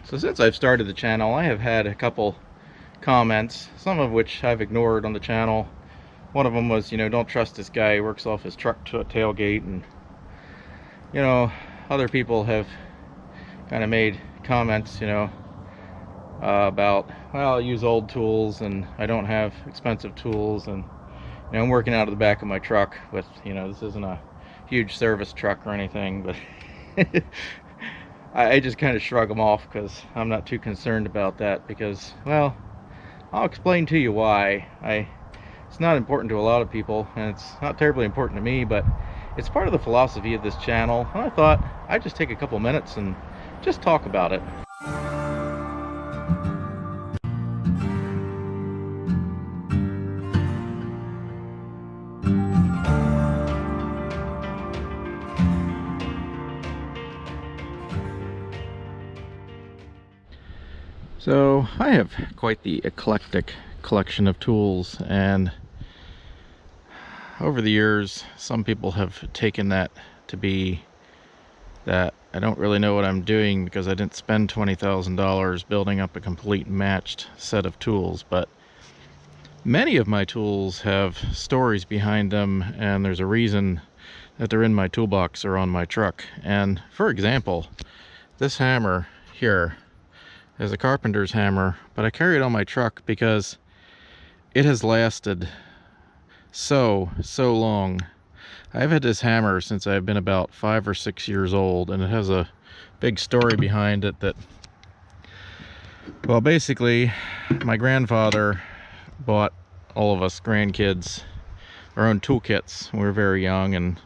So since I've started the channel, I have had a couple comments, some of which I've ignored on the channel. One of them was, don't trust this guy, he works off his truck to a tailgate, and other people have kind of made comments, about, well, I use old tools and I don't have expensive tools, and I'm working out of the back of my truck with, this isn't a huge service truck or anything, but I just kind of shrug them off because I'm not too concerned about that, because, well, I'll explain to you why. It's not important to a lot of people, and it's not terribly important to me, but it's part of the philosophy of this channel, and I thought I'd just take a couple minutes and just talk about it. So I have quite the eclectic collection of tools, and over the years some people have taken that to be that I don't really know what I'm doing because I didn't spend $20,000 building up a complete matched set of tools. But many of my tools have stories behind them, and there's a reason that they're in my toolbox or on my truck. And for example, this hammer here is a carpenter's hammer, but I carry it on my truck because it has lasted so long. I've had this hammer since I've been about 5 or 6 years old, and it has a big story behind it that, well, basically my grandfather bought all of us grandkids our own toolkits when we were very young, and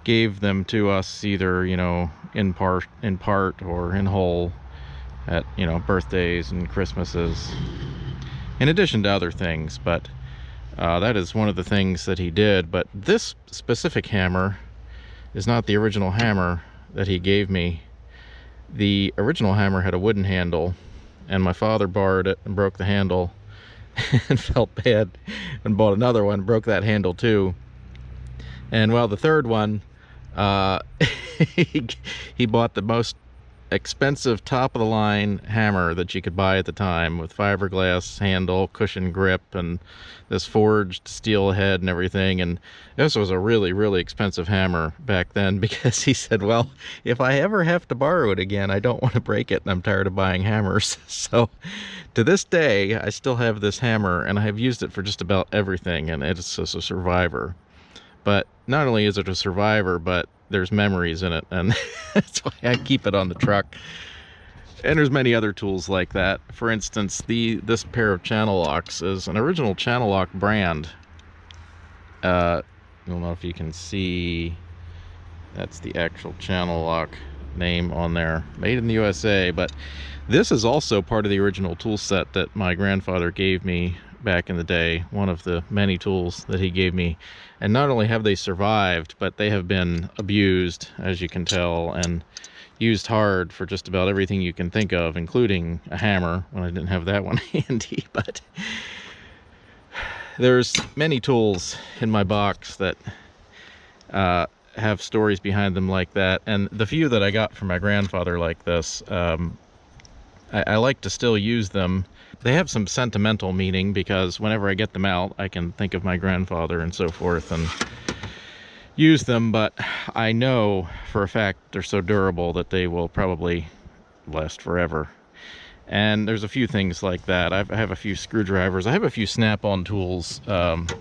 gave them to us either, in part or in whole at, birthdays and Christmases, in addition to other things. But that is one of the things that he did. But this specific hammer is not the original hammer that he gave me. The original hammer had a wooden handle, and my father borrowed it and broke the handle and felt bad and bought another one, broke that handle too. And well, the third one, he bought the most expensive top-of-the-line hammer that you could buy at the time, with fiberglass handle, cushion grip, and this forged steel head and everything. And this was a really expensive hammer back then, because he said, well, if I ever have to borrow it again, I don't want to break it, and I'm tired of buying hammers. So to this day, I still have this hammer, and I have used it for just about everything, and it's just a survivor. But not only is it a survivor, but there's memories in it, and that's why I keep it on the truck. And there's many other tools like that. For instance, this pair of channel locks is an original channel lock brand. I don't know if you can see, that's the actual channel lock name on there, made in the USA. But this is also part of the original tool set that my grandfather gave me back in the day, one of the many tools that he gave me. And not only have they survived, but they have been abused, as you can tell, and used hard for just about everything you can think of, including a hammer, when I didn't have that one handy. But there's many tools in my box that have stories behind them like that, and the few that I got from my grandfather like this, I like to still use them. They have some sentimental meaning, because whenever I get them out, I can think of my grandfather and so forth and use them. But I know for a fact they're so durable that they will probably last forever. And there's a few things like that. I have a few screwdrivers. I have a few snap-on tools that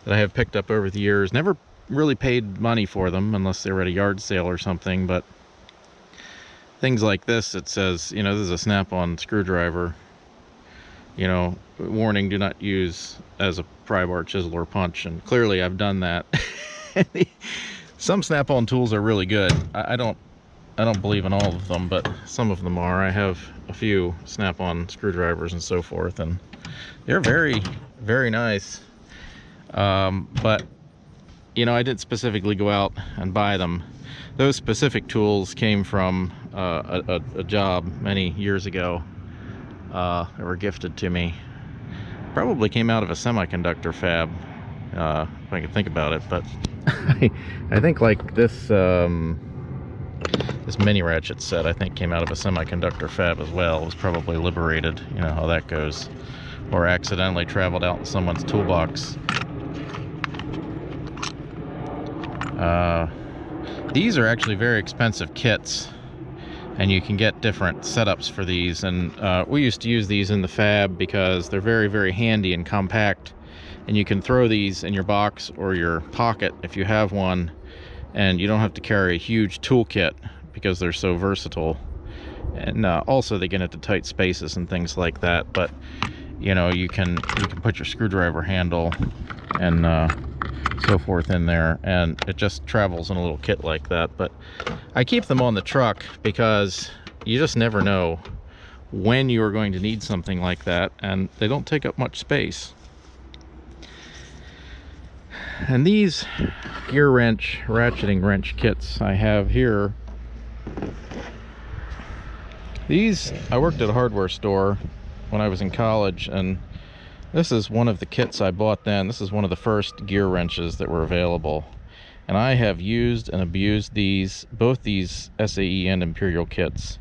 I have picked up over the years. Never really paid money for them unless they were at a yard sale or something. But things like this, it says, this is a snap-on screwdriver. Warning, do not use as a pry bar, chisel, or punch. And clearly I've done that. Some snap-on tools are really good. I don't believe in all of them, but some of them are. I have a few snap-on screwdrivers and so forth, and they're very nice. But I didn't specifically go out and buy them. Those specific tools came from a job many years ago. They were gifted to me. Probably came out of a semiconductor fab, if I can think about it. But I think like this This mini ratchet set, I think, came out of a semiconductor fab as well. It was probably liberated, you know how that goes, or accidentally traveled out in someone's toolbox. These are actually very expensive kits, and you can get different setups for these. And we used to use these in the fab because they're very, very handy and compact, and you can throw these in your box or your pocket if you have one, and you don't have to carry a huge toolkit because they're so versatile. And also they get into tight spaces and things like that. But you know, you can put your screwdriver handle and so forth in there, and it just travels in a little kit like that. But I keep them on the truck because you just never know when you are going to need something like that, and they don't take up much space. And these gear wrench, ratcheting wrench kits I have here, these, I worked at a hardware store when I was in college, and this is one of the kits I bought then. This is one of the first gear wrenches that were available. And I have used and abused these, both these SAE and Imperial kits.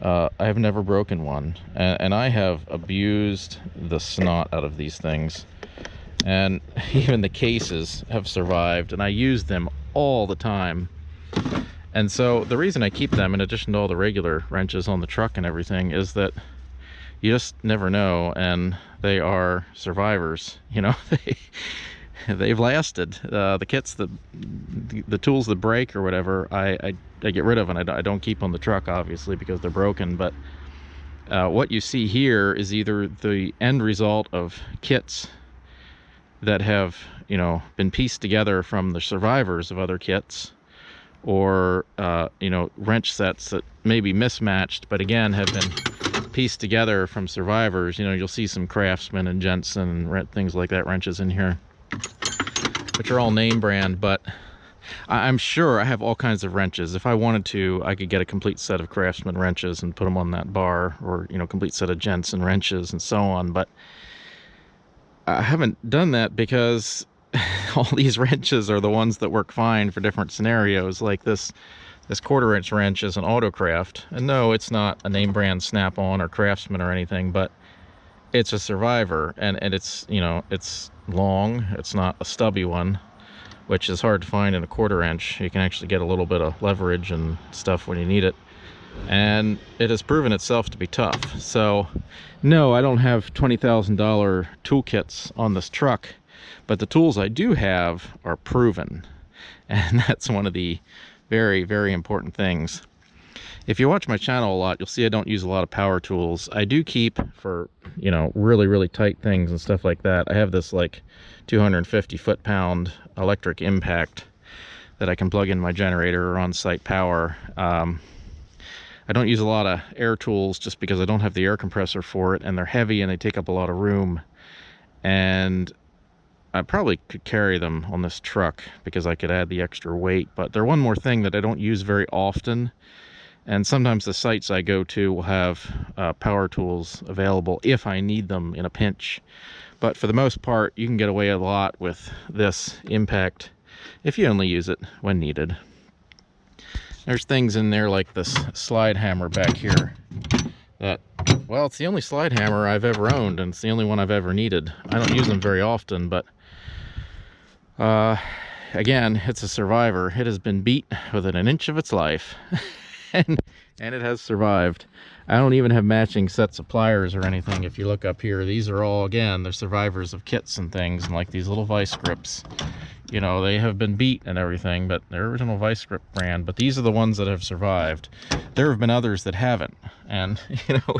I have never broken one. And I have abused the snot out of these things. And even the cases have survived, and I use them all the time. And so the reason I keep them, in addition to all the regular wrenches on the truck and everything, is that you just never know, and they are survivors. You know, they've lasted. The kits, the tools that break or whatever, I get rid of, and I don't keep on the truck, obviously, because they're broken. But what you see here is either the end result of kits that have, you know, been pieced together from the survivors of other kits, or you know, wrench sets that may be mismatched, but again have been pieced together from survivors. You know, you'll see some Craftsman and Jensen and things like that wrenches in here, which are all name brand. But I'm sure I have all kinds of wrenches. If I wanted to, I could get a complete set of Craftsman wrenches and put them on that bar, or, you know, complete set of Jensen wrenches and so on. But I haven't done that because all these wrenches are the ones that work fine for different scenarios. Like this 1/4 inch wrench is an Autocraft, and no, it's not a name brand Snap-on or Craftsman or anything, but it's a survivor, and it's, you know, it's long, it's not a stubby one, which is hard to find in a 1/4 inch. You can actually get a little bit of leverage and stuff when you need it, and it has proven itself to be tough. So no, I don't have $20,000 toolkits on this truck, but the tools I do have are proven, and that's one of the very, very important things. If you watch my channel a lot, you'll see I don't use a lot of power tools. I do keep, for, you know, really, really tight things and stuff like that, I have this like 250 foot-pound electric impact that I can plug in my generator or on-site power. I don't use a lot of air tools just because I don't have the air compressor for it, and they're heavy and they take up a lot of room. And I probably could carry them on this truck because I could add the extra weight, but they're one more thing that I don't use very often. And sometimes the sites I go to will have power tools available if I need them in a pinch. But for the most part, you can get away a lot with this impact if you only use it when needed. There's things in there like this slide hammer back here that, well, it's the only slide hammer I've ever owned, and it's the only one I've ever needed. I don't use them very often, but again, it's a survivor. It has been beat within an inch of its life, and it has survived. I don't even have matching sets of pliers or anything. If you look up here, these are all, again, they're survivors of kits and things, and like these little vice grips. You know, they have been beat and everything, but they're original vice grip brand. But these are the ones that have survived. There have been others that haven't, and you know,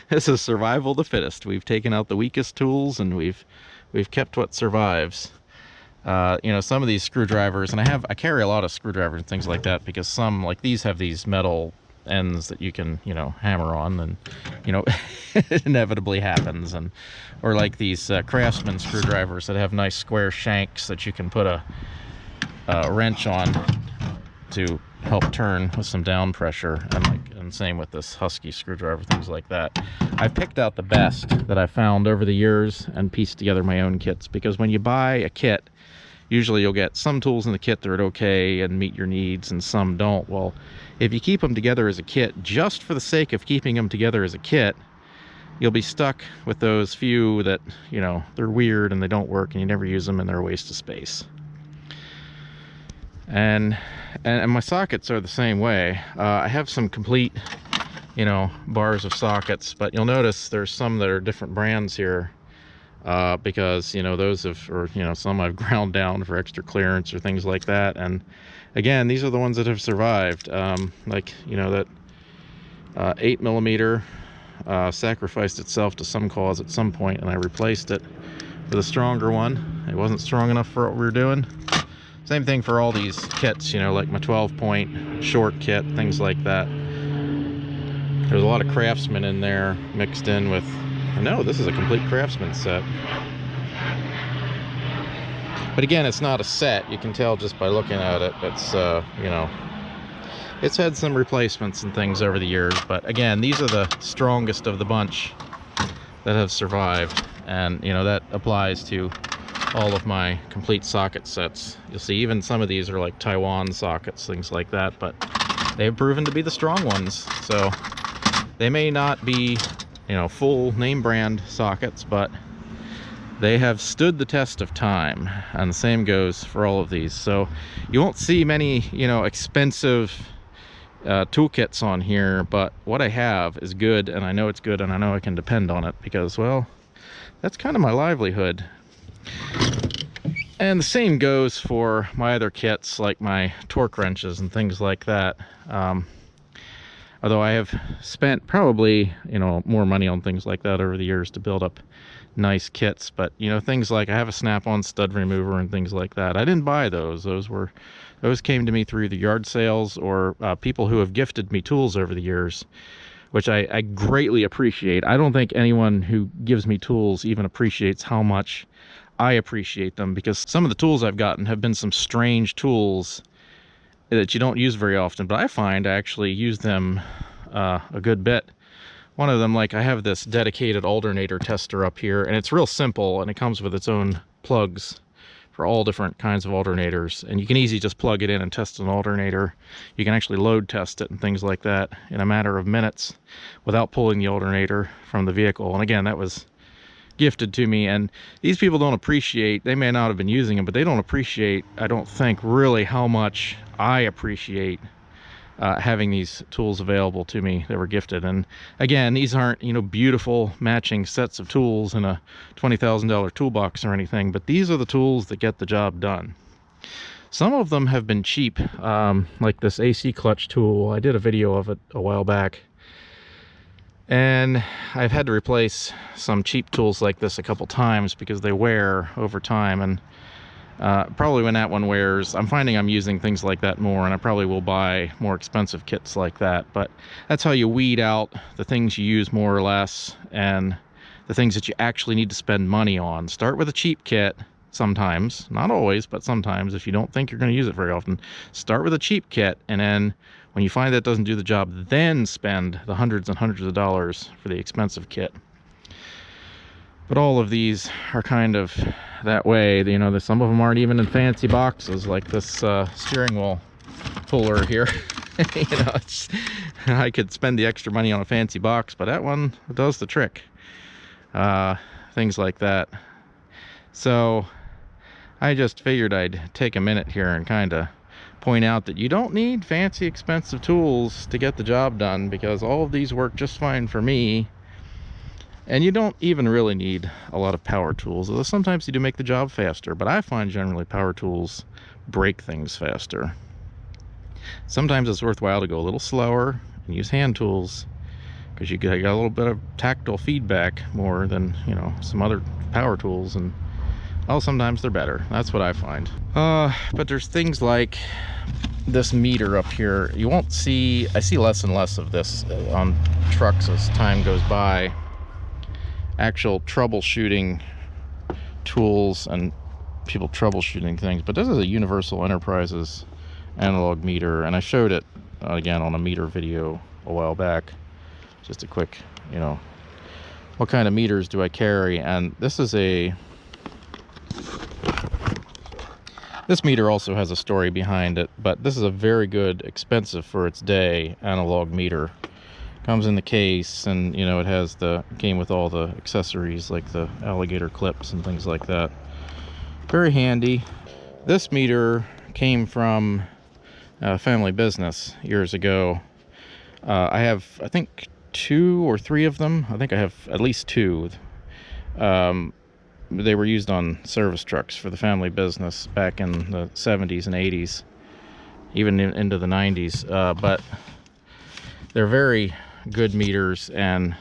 this is survival of the fittest. We've taken out the weakest tools, and we've kept what survives. You know, some of these screwdrivers, and I carry a lot of screwdrivers and things like that, because some, like these, have these metal ends that you can, you know, hammer on, and, you know, it inevitably happens. And or like these Craftsman screwdrivers that have nice square shanks that you can put a wrench on to help turn with some down pressure, and same with this Husky screwdriver, things like that. I've picked out the best that I've found over the years and pieced together my own kits, because when you buy a kit, Usually you'll get some tools in the kit that are okay and meet your needs, and some don't. Well, if you keep them together as a kit, just for the sake of keeping them together as a kit, you'll be stuck with those few that, you know, they're weird and they don't work and you never use them and they're a waste of space. And my sockets are the same way. I have some complete, you know, bars of sockets, but you'll notice there's some that are different brands here. Because, you know, those have, or, you know, some I've ground down for extra clearance or things like that. And again, these are the ones that have survived. Like, you know, that 8mm sacrificed itself to some cause at some point, and I replaced it with a stronger one. It wasn't strong enough for what we were doing. Same thing for all these kits, you know, like my 12-point short kit, things like that. There's a lot of Craftsman in there mixed in with, no, this is a complete Craftsman set. But again, it's not a set. You can tell just by looking at it. It's, you know, it's had some replacements and things over the years. But again, these are the strongest of the bunch that have survived. And, you know, that applies to all of my complete socket sets. You'll see even some of these are like Taiwan sockets, things like that. But they've proven to be the strong ones. So they may not be, you know, full name brand sockets, but they have stood the test of time, and the same goes for all of these. So you won't see many, you know, expensive toolkits on here, but what I have is good, and I know it's good, and I know I can depend on it because, well, that's kind of my livelihood. And the same goes for my other kits, like my torque wrenches and things like that. Although I have spent probably, you know, more money on things like that over the years to build up nice kits. But, you know, things like I have a snap-on stud remover and things like that. I didn't buy those. Those came to me through the yard sales or people who have gifted me tools over the years, which I greatly appreciate. I don't think anyone who gives me tools even appreciates how much I appreciate them, because some of the tools I've gotten have been some strange tools that you don't use very often, but I find I actually use them a good bit. One of them, like I have this dedicated alternator tester up here, and it's real simple, and it comes with its own plugs for all different kinds of alternators, and you can easily just plug it in and test an alternator. You can actually load test it and things like that in a matter of minutes without pulling the alternator from the vehicle. And again, that was gifted to me, and these people don't appreciate, they may not have been using them, but they don't appreciate, I don't think, really how much I appreciate having these tools available to me that were gifted. And again, these aren't, you know, beautiful matching sets of tools in a $20,000 toolbox or anything, but these are the tools that get the job done. Some of them have been cheap, like this AC clutch tool. I did a video of it a while back, and I've had to replace some cheap tools like this a couple times because they wear over time. And probably when that one wears, I'm finding I'm using things like that more, and I probably will buy more expensive kits like that. But that's how you weed out the things you use more or less, and the things that you actually need to spend money on. Start with a cheap kit sometimes, not always, but sometimes. If you don't think you're going to use it very often, start with a cheap kit, and then when you find that it doesn't do the job, then spend the hundreds and hundreds of dollars for the expensive kit. But all of these are kind of that way. You know, some of them aren't even in fancy boxes, like this steering wheel puller here. You know, I could spend the extra money on a fancy box, but that one does the trick. Things like that. So I just figured I'd take a minute here and kind of point out that you don't need fancy expensive tools to get the job done, because all of these work just fine for me. And you don't even really need a lot of power tools, although sometimes you do make the job faster, but I find generally power tools break things faster. Sometimes it's worthwhile to go a little slower and use hand tools, because you got a little bit of tactile feedback more than, you know, some other power tools. And well, sometimes they're better. That's what I find. But there's things like this meter up here. You won't see, I see less and less of this on trucks as time goes by. Actual troubleshooting tools and people troubleshooting things. But this is a Universal Enterprises analog meter, and I showed it again on a meter video a while back. Just a quick, you know, what kind of meters do I carry? And this is a This meter also has a story behind it, but this is a very good, expensive for its day analog meter. Comes in the case, and you know, came with all the accessories like the alligator clips and things like that. Very handy. This meter came from a family business years ago. I have, I think, 2 or 3 of them. I think I have at least 2. They were used on service trucks for the family business back in the 70s and 80s, even into the 90s. But they're very good meters, and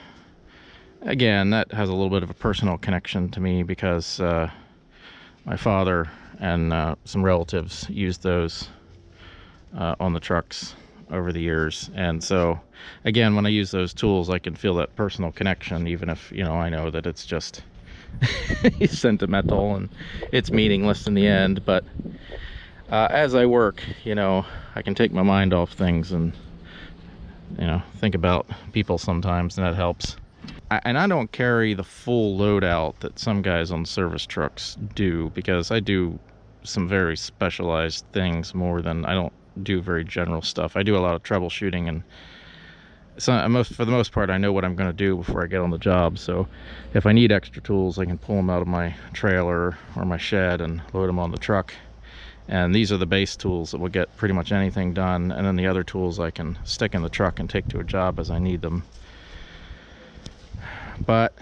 again, that has a little bit of a personal connection to me because my father and some relatives used those on the trucks over the years. And so again, when I use those tools, I can feel that personal connection, even if, you know, I know that it's just sentimental and it's meaningless in the end. But as I work, you know, I can take my mind off things and, you know, think about people sometimes, and that helps. And I don't carry the full loadout that some guys on service trucks do, because I do some very specialized things more than, I don't do very general stuff. I do a lot of troubleshooting, and for the most part, I know what I'm going to do before I get on the job. So if I need extra tools, I can pull them out of my trailer or my shed and load them on the truck. And these are the base tools that will get pretty much anything done, and then the other tools I can stick in the truck and take to a job as I need them. But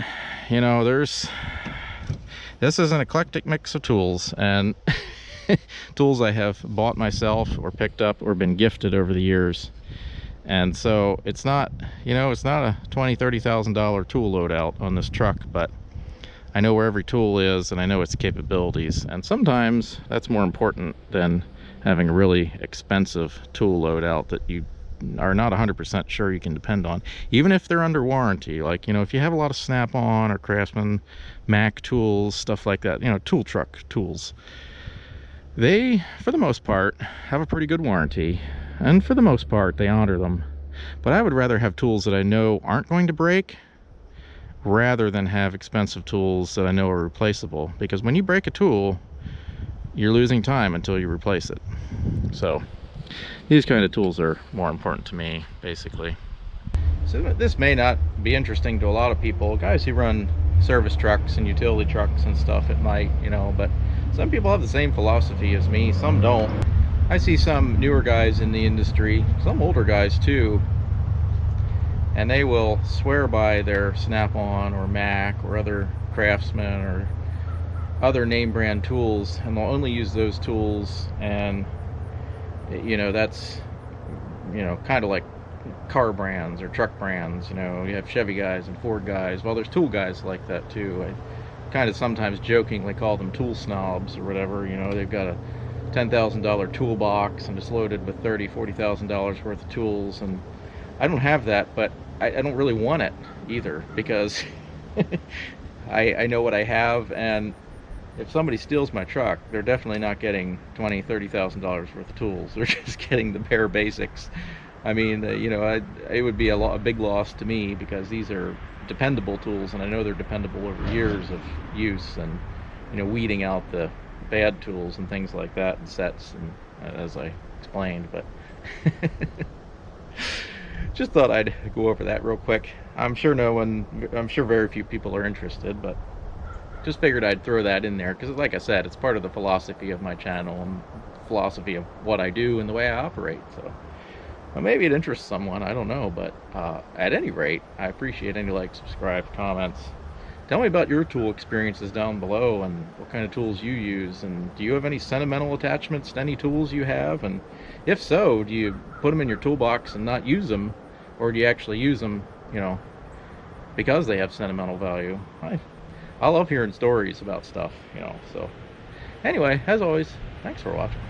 you know, this is an eclectic mix of tools, and tools I have bought myself or picked up or been gifted over the years. And so it's not, you know, it's not a $20,000-$30,000 tool loadout on this truck, but I know where every tool is, and I know its capabilities. And sometimes that's more important than having a really expensive tool loadout that you are not 100% sure you can depend on, even if they're under warranty. Like, you know, if you have a lot of Snap-on or Craftsman, Mac tools, stuff like that, you know, tool truck tools, they, for the most part, have a pretty good warranty, and for the most part, they honor them. But I would rather have tools that I know aren't going to break, rather than have expensive tools that I know are replaceable, because when you break a tool, you're losing time until you replace it. So these kind of tools are more important to me, basically. So this may not be interesting to a lot of people, guys who run service trucks and utility trucks and stuff. It might, you know, but some people have the same philosophy as me, some don't. I see some newer guys in the industry, some older guys too, and they will swear by their Snap-on or Mac or other Craftsman or other name brand tools, and they'll only use those tools. And you know, that's, you know, kind of like car brands or truck brands. You know, you have Chevy guys and Ford guys. Well, there's tool guys like that too. I kind of sometimes jokingly call them tool snobs or whatever. You know, they've got a $10,000 toolbox and it's loaded with $30,000-$40,000 worth of tools, and I don't have that, but I don't really want it either, because I know what I have, and if somebody steals my truck, they're definitely not getting $20,000-$30,000 worth of tools. They're just getting the bare basics. I mean, you know, it would be a big loss to me, because these are dependable tools, and I know they're dependable over years of use, and, you know, weeding out the bad tools and things like that, and sets, and as I explained. But just thought I'd go over that real quick. I'm sure very few people are interested, but just figured I'd throw that in there, because like I said, it's part of the philosophy of my channel and philosophy of what I do and the way I operate. So well, maybe it interests someone, I don't know. But at any rate, I appreciate any likes, subscribe, comments. Tell me about your tool experiences down below, and what kind of tools you use, and do you have any sentimental attachments to any tools you have? And if so, do you put them in your toolbox and not use them, or do you actually use them, you know, because they have sentimental value? I love hearing stories about stuff, you know. So anyway, as always, thanks for watching.